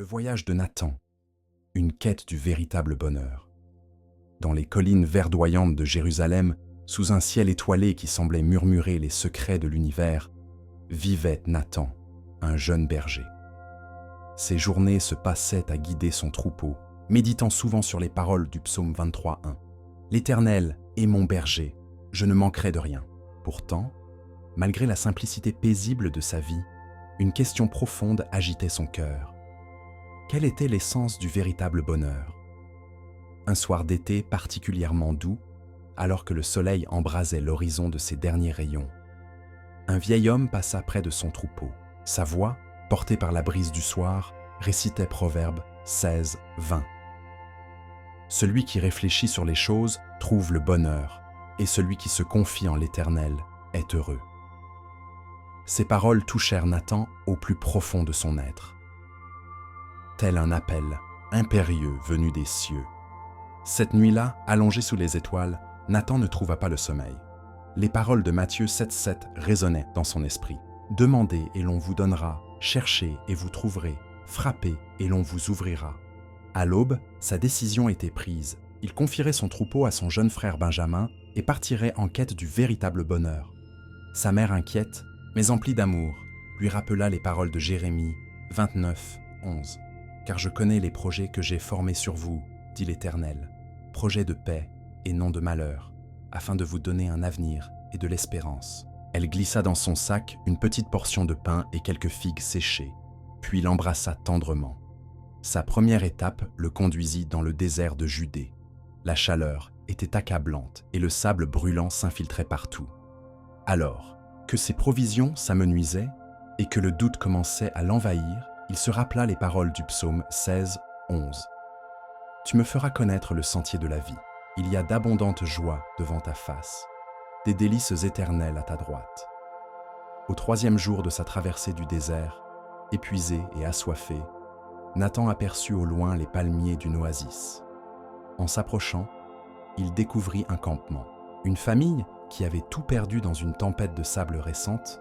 Le voyage de Nathan, une quête du véritable bonheur. Dans les collines verdoyantes de Jérusalem, sous un ciel étoilé qui semblait murmurer les secrets de l'univers, vivait Nathan, un jeune berger. Ses journées se passaient à guider son troupeau, méditant souvent sur les paroles du psaume 23:1. « L'Éternel est mon berger, je ne manquerai de rien. » Pourtant, malgré la simplicité paisible de sa vie, une question profonde agitait son cœur. Quelle était l'essence du véritable bonheur? Un soir d'été particulièrement doux, alors que le soleil embrasait l'horizon de ses derniers rayons, un vieil homme passa près de son troupeau. Sa voix, portée par la brise du soir, récitait Proverbe 16:20. Celui qui réfléchit sur les choses trouve le bonheur, et celui qui se confie en l'Éternel est heureux. Ces paroles touchèrent Nathan au plus profond de son être. Tel un appel impérieux venu des cieux. Cette nuit-là, allongé sous les étoiles, Nathan ne trouva pas le sommeil. Les paroles de Matthieu 7:7 résonnaient dans son esprit. « Demandez et l'on vous donnera, cherchez et vous trouverez, frappez et l'on vous ouvrira. » À l'aube, sa décision était prise. Il confierait son troupeau à son jeune frère Benjamin et partirait en quête du véritable bonheur. Sa mère inquiète, mais emplie d'amour, lui rappela les paroles de Jérémie 29:11. « Car je connais les projets que j'ai formés sur vous, dit l'Éternel, projets de paix et non de malheur, afin de vous donner un avenir et de l'espérance. » Elle glissa dans son sac une petite portion de pain et quelques figues séchées, puis l'embrassa tendrement. Sa première étape le conduisit dans le désert de Judée. La chaleur était accablante et le sable brûlant s'infiltrait partout. Alors que ses provisions s'amenuisaient et que le doute commençait à l'envahir, il se rappela les paroles du psaume 16:11. « Tu me feras connaître le sentier de la vie. Il y a d'abondantes joies devant ta face, des délices éternelles à ta droite. » Au 3e jour de sa traversée du désert, épuisé et assoiffé, Nathan aperçut au loin les palmiers d'une oasis. En s'approchant, il découvrit un campement. Une famille, qui avait tout perdu dans une tempête de sable récente,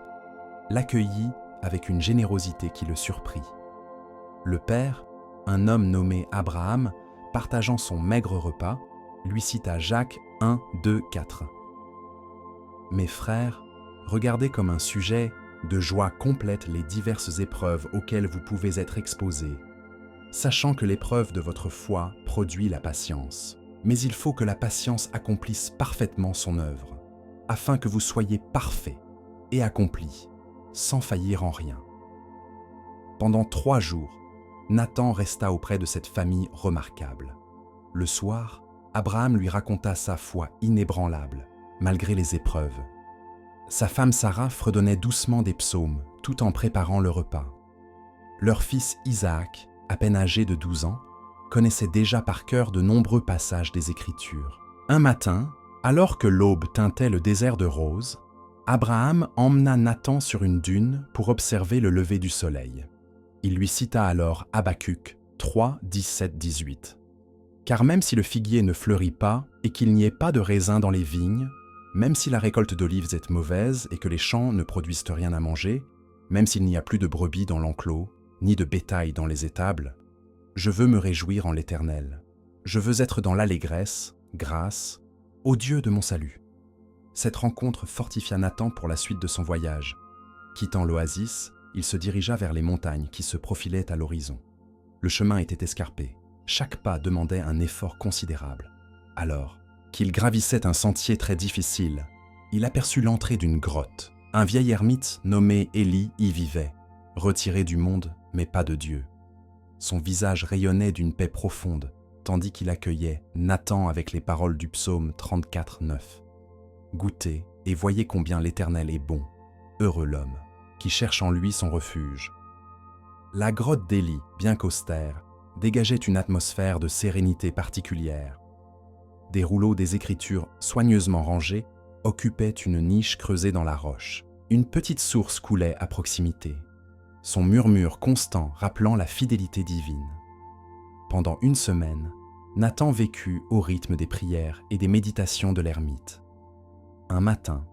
l'accueillit avec une générosité qui le surprit. Le père, un homme nommé Abraham, partageant son maigre repas, lui cita Jacques 1:2-4. « Mes frères, regardez comme un sujet de joie complète les diverses épreuves auxquelles vous pouvez être exposés, sachant que l'épreuve de votre foi produit la patience. Mais il faut que la patience accomplisse parfaitement son œuvre, afin que vous soyez parfaits et accomplis, sans faillir en rien. » Pendant 3 jours, Nathan resta auprès de cette famille remarquable. Le soir, Abraham lui raconta sa foi inébranlable, malgré les épreuves. Sa femme Sarah fredonnait doucement des psaumes, tout en préparant le repas. Leur fils Isaac, à peine âgé de 12 ans, connaissait déjà par cœur de nombreux passages des Écritures. Un matin, alors que l'aube teintait le désert de roses, Abraham emmena Nathan sur une dune pour observer le lever du soleil. Il lui cita alors Habacuc 3:17-18. « Car même si le figuier ne fleurit pas et qu'il n'y ait pas de raisin dans les vignes, même si la récolte d'olives est mauvaise et que les champs ne produisent rien à manger, même s'il n'y a plus de brebis dans l'enclos, ni de bétail dans les étables, je veux me réjouir en l'Éternel. Je veux être dans l'allégresse, grâce, au Dieu de mon salut. » Cette rencontre fortifia Nathan pour la suite de son voyage. Quittant l'oasis, il se dirigea vers les montagnes qui se profilaient à l'horizon. Le chemin était escarpé. Chaque pas demandait un effort considérable. Alors qu'il gravissait un sentier très difficile, il aperçut l'entrée d'une grotte. Un vieil ermite nommé Élie y vivait, retiré du monde, mais pas de Dieu. Son visage rayonnait d'une paix profonde, tandis qu'il accueillait Nathan avec les paroles du psaume 34:9. « Goûtez et voyez combien l'Éternel est bon, heureux l'homme, qui cherche en lui son refuge. » La grotte d'Élie, bien qu'austère, dégageait une atmosphère de sérénité particulière. Des rouleaux des Écritures soigneusement rangés occupaient une niche creusée dans la roche. Une petite source coulait à proximité, son murmure constant rappelant la fidélité divine. Pendant 1 semaine, Nathan vécut au rythme des prières et des méditations de l'ermite. Un matin,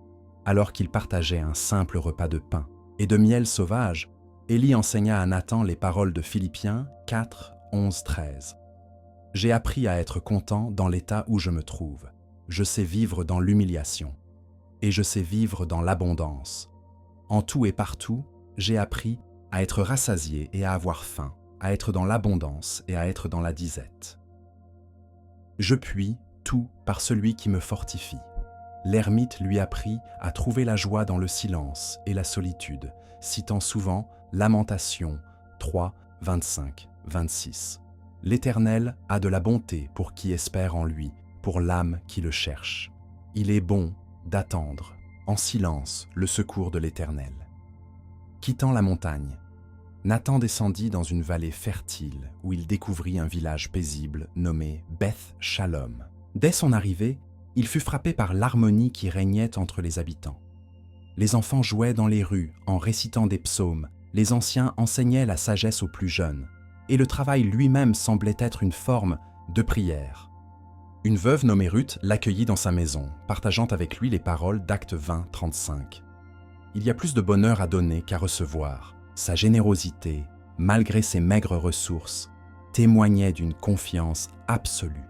alors qu'il partageait un simple repas de pain et de miel sauvage, Élie enseigna à Nathan les paroles de Philippiens 4, 11, 13. « J'ai appris à être content dans l'état où je me trouve. Je sais vivre dans l'humiliation. Et je sais vivre dans l'abondance. En tout et partout, j'ai appris à être rassasié et à avoir faim, à être dans l'abondance et à être dans la disette. Je puis tout par celui qui me fortifie. » L'ermite lui apprit à trouver la joie dans le silence et la solitude, citant souvent Lamentations 3, 25, 26. L'Éternel a de la bonté pour qui espère en lui, pour l'âme qui le cherche. Il est bon d'attendre, en silence, le secours de l'Éternel. Quittant la montagne, Nathan descendit dans une vallée fertile où il découvrit un village paisible nommé Beth Shalom. Dès son arrivée, il fut frappé par l'harmonie qui régnait entre les habitants. Les enfants jouaient dans les rues en récitant des psaumes, les anciens enseignaient la sagesse aux plus jeunes, et le travail lui-même semblait être une forme de prière. Une veuve nommée Ruth l'accueillit dans sa maison, partageant avec lui les paroles d'Actes 20, 35. Il y a plus de bonheur à donner qu'à recevoir. Sa générosité, malgré ses maigres ressources, témoignait d'une confiance absolue.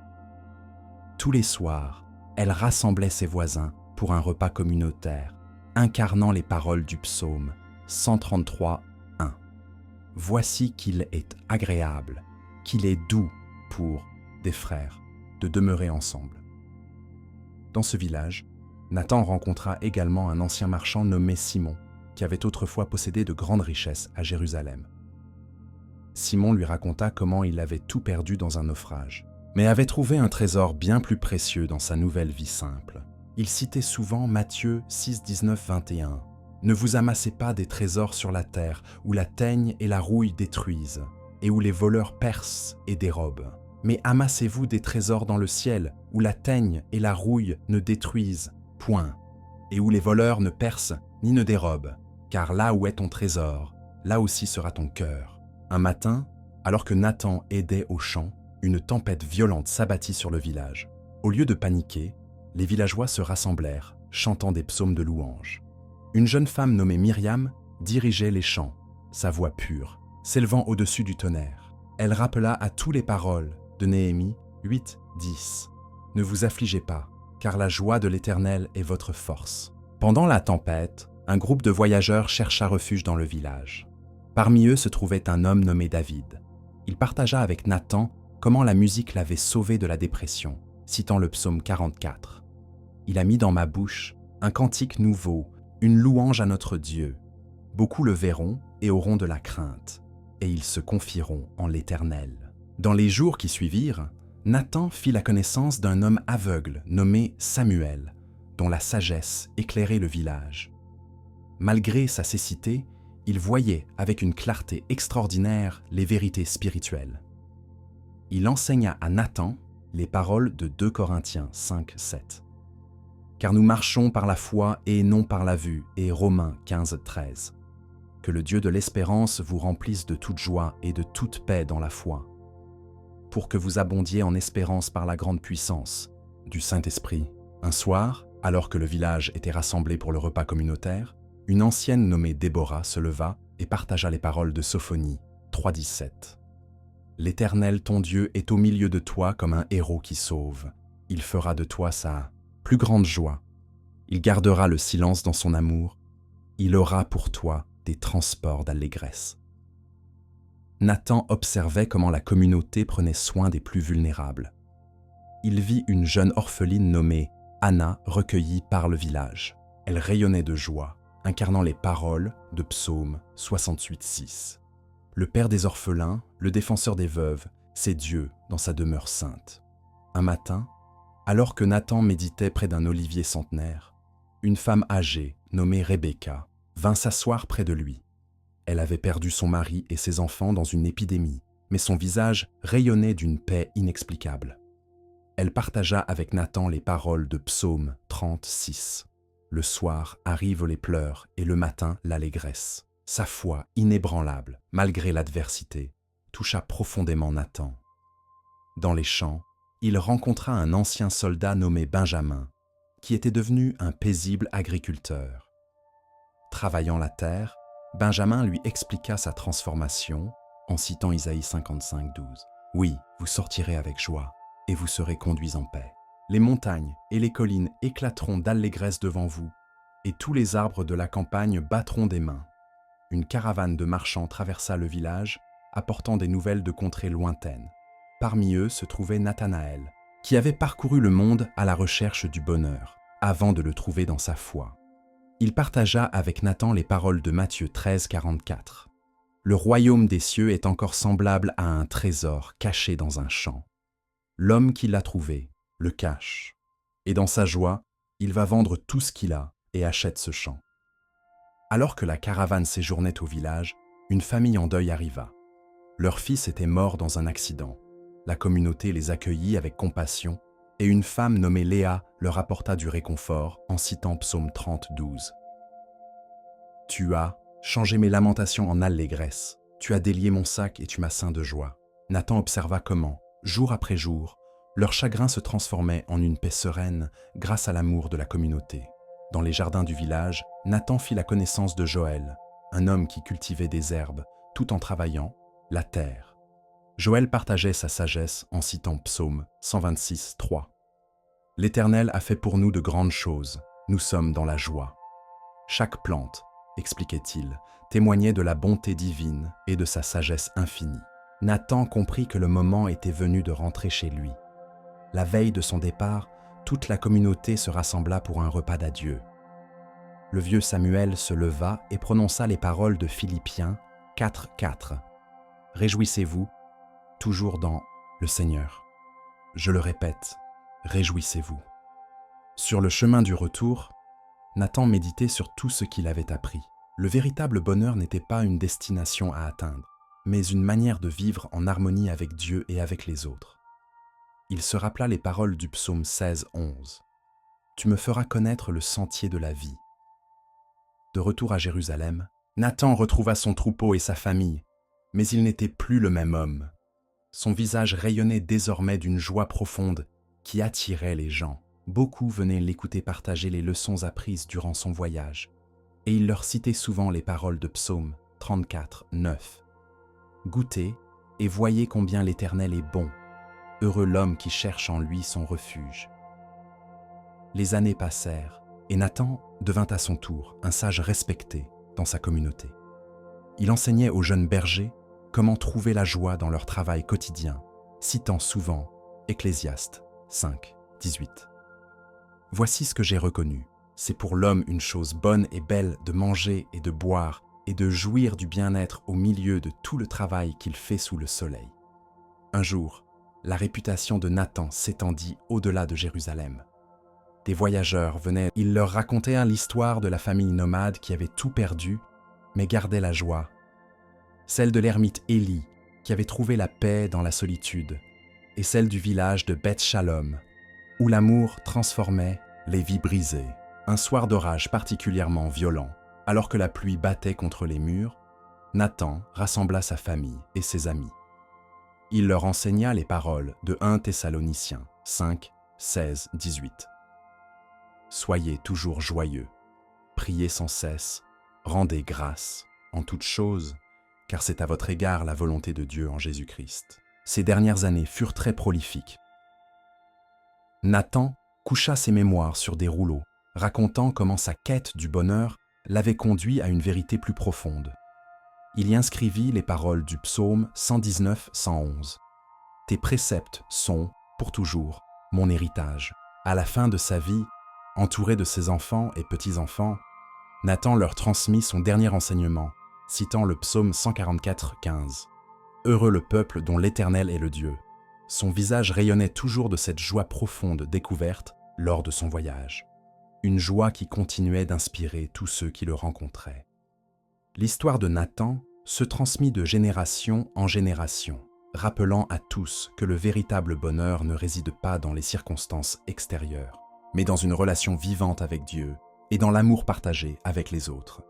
Tous les soirs, elle rassemblait ses voisins pour un repas communautaire, incarnant les paroles du psaume 133, 1. « Voici qu'il est agréable, qu'il est doux pour des frères de demeurer ensemble. » Dans ce village, Nathan rencontra également un ancien marchand nommé Simon, qui avait autrefois possédé de grandes richesses à Jérusalem. Simon lui raconta comment il avait tout perdu dans un naufrage, mais avait trouvé un trésor bien plus précieux dans sa nouvelle vie simple. Il citait souvent Matthieu 6, 19, 21. « Ne vous amassez pas des trésors sur la terre, où la teigne et la rouille détruisent, et où les voleurs percent et dérobent. Mais amassez-vous des trésors dans le ciel, où la teigne et la rouille ne détruisent point, et où les voleurs ne percent ni ne dérobent. Car là où est ton trésor, là aussi sera ton cœur. » Un matin, alors que Nathan aidait au champ, une tempête violente s'abattit sur le village. Au lieu de paniquer, les villageois se rassemblèrent, chantant des psaumes de louange. Une jeune femme nommée Myriam dirigeait les chants, sa voix pure, s'élevant au-dessus du tonnerre. Elle rappela à tous les paroles de Néhémie 8, 10. « Ne vous affligez pas, car la joie de l'Éternel est votre force. » Pendant la tempête, un groupe de voyageurs chercha refuge dans le village. Parmi eux se trouvait un homme nommé David. Il partagea avec Nathan comment la musique l'avait sauvé de la dépression, citant le psaume 44. « Il a mis dans ma bouche un cantique nouveau, une louange à notre Dieu. Beaucoup le verront et auront de la crainte, et ils se confieront en l'Éternel. » Dans les jours qui suivirent, Nathan fit la connaissance d'un homme aveugle nommé Samuel, dont la sagesse éclairait le village. Malgré sa cécité, il voyait avec une clarté extraordinaire les vérités spirituelles. Il enseigna à Nathan les paroles de 2 Corinthiens 5, 7. « Car nous marchons par la foi et non par la vue » et Romains 15, 13. « Que le Dieu de l'espérance vous remplisse de toute joie et de toute paix dans la foi, pour que vous abondiez en espérance par la grande puissance du Saint-Esprit. » Un soir, alors que le village était rassemblé pour le repas communautaire, une ancienne nommée Déborah se leva et partagea les paroles de Sophonie 3,17. « L'Éternel ton Dieu est au milieu de toi comme un héros qui sauve. Il fera de toi sa plus grande joie. Il gardera le silence dans son amour. Il aura pour toi des transports d'allégresse. » Nathan observait comment la communauté prenait soin des plus vulnérables. Il vit une jeune orpheline nommée Anna recueillie par le village. Elle rayonnait de joie, incarnant les paroles de Psaume 68,6. Le Père des orphelins, le défenseur des veuves, c'est Dieu dans sa demeure sainte. Un matin, alors que Nathan méditait près d'un olivier centenaire, une femme âgée, nommée Rebecca, vint s'asseoir près de lui. Elle avait perdu son mari et ses enfants dans une épidémie, mais son visage rayonnait d'une paix inexplicable. Elle partagea avec Nathan les paroles de Psaume 36. Le soir arrivent les pleurs et le matin l'allégresse. Sa foi inébranlable, malgré l'adversité, toucha profondément Nathan. Dans les champs, il rencontra un ancien soldat nommé Benjamin, qui était devenu un paisible agriculteur. Travaillant la terre, Benjamin lui expliqua sa transformation en citant Isaïe 55:12. « Oui, vous sortirez avec joie et vous serez conduits en paix. Les montagnes et les collines éclateront d'allégresse devant vous, et tous les arbres de la campagne battront des mains. » Une caravane de marchands traversa le village, apportant des nouvelles de contrées lointaines. Parmi eux se trouvait Nathanaël, qui avait parcouru le monde à la recherche du bonheur, avant de le trouver dans sa foi. Il partagea avec Nathan les paroles de Matthieu 13:44. « Le royaume des cieux est encore semblable à un trésor caché dans un champ. L'homme qui l'a trouvé le cache, et dans sa joie, il va vendre tout ce qu'il a et achète ce champ. » Alors que la caravane séjournait au village, une famille en deuil arriva. Leur fils était mort dans un accident. La communauté les accueillit avec compassion, et une femme nommée Léa leur apporta du réconfort en citant Psaume 30:12. « Tu as changé mes lamentations en allégresse, tu as délié mon sac et tu m'as ceint de joie. » Nathan observa comment, jour après jour, leur chagrin se transformait en une paix sereine grâce à l'amour de la communauté. Dans les jardins du village, Nathan fit la connaissance de Joël, un homme qui cultivait des herbes tout en travaillant la terre. Joël partageait sa sagesse en citant Psaume 126:3. « L'Éternel a fait pour nous de grandes choses, nous sommes dans la joie. » Chaque plante, expliquait-il, témoignait de la bonté divine et de sa sagesse infinie. Nathan comprit que le moment était venu de rentrer chez lui. La veille de son départ, toute la communauté se rassembla pour un repas d'adieu. Le vieux Samuel se leva et prononça les paroles de Philippiens 4:4. « Réjouissez-vous, toujours dans le Seigneur. Je le répète, réjouissez-vous. » Sur le chemin du retour, Nathan méditait sur tout ce qu'il avait appris. Le véritable bonheur n'était pas une destination à atteindre, mais une manière de vivre en harmonie avec Dieu et avec les autres. Il se rappela les paroles du psaume 16:11. « Tu me feras connaître le sentier de la vie. » De retour à Jérusalem, Nathan retrouva son troupeau et sa famille, mais il n'était plus le même homme. Son visage rayonnait désormais d'une joie profonde qui attirait les gens. Beaucoup venaient l'écouter partager les leçons apprises durant son voyage, et il leur citait souvent les paroles de Psaume 34:9. « Goûtez et voyez combien l'Éternel est bon. Heureux l'homme qui cherche en lui son refuge. » Les années passèrent, et Nathan devint à son tour un sage respecté dans sa communauté. Il enseignait aux jeunes bergers comment trouver la joie dans leur travail quotidien, citant souvent Ecclésiaste 5:18. « Voici ce que j'ai reconnu. C'est pour l'homme une chose bonne et belle de manger et de boire et de jouir du bien-être au milieu de tout le travail qu'il fait sous le soleil. » Un jour, la réputation de Nathan s'étendit au-delà de Jérusalem. Des voyageurs venaient, il leur racontait l'histoire de la famille nomade qui avait tout perdu, mais gardait la joie. Celle de l'ermite Élie, qui avait trouvé la paix dans la solitude, et celle du village de Beth Shalom, où l'amour transformait les vies brisées. Un soir d'orage particulièrement violent, alors que la pluie battait contre les murs, Nathan rassembla sa famille et ses amis. Il leur enseigna les paroles de 1 Thessaloniciens 5:16-18. « Soyez toujours joyeux, priez sans cesse, rendez grâce en toutes choses, car c'est à votre égard la volonté de Dieu en Jésus-Christ. » Ces dernières années furent très prolifiques. Nathan coucha ses mémoires sur des rouleaux, racontant comment sa quête du bonheur l'avait conduit à une vérité plus profonde. Il y inscrivit les paroles du psaume 119:111. « Tes préceptes sont, pour toujours, mon héritage. » À la fin de sa vie, entouré de ses enfants et petits-enfants, Nathan leur transmit son dernier enseignement, citant le psaume 144:15. « Heureux le peuple dont l'Éternel est le Dieu. » Son visage rayonnait toujours de cette joie profonde découverte lors de son voyage. Une joie qui continuait d'inspirer tous ceux qui le rencontraient. L'histoire de Nathan se transmit de génération en génération, rappelant à tous que le véritable bonheur ne réside pas dans les circonstances extérieures, mais dans une relation vivante avec Dieu et dans l'amour partagé avec les autres.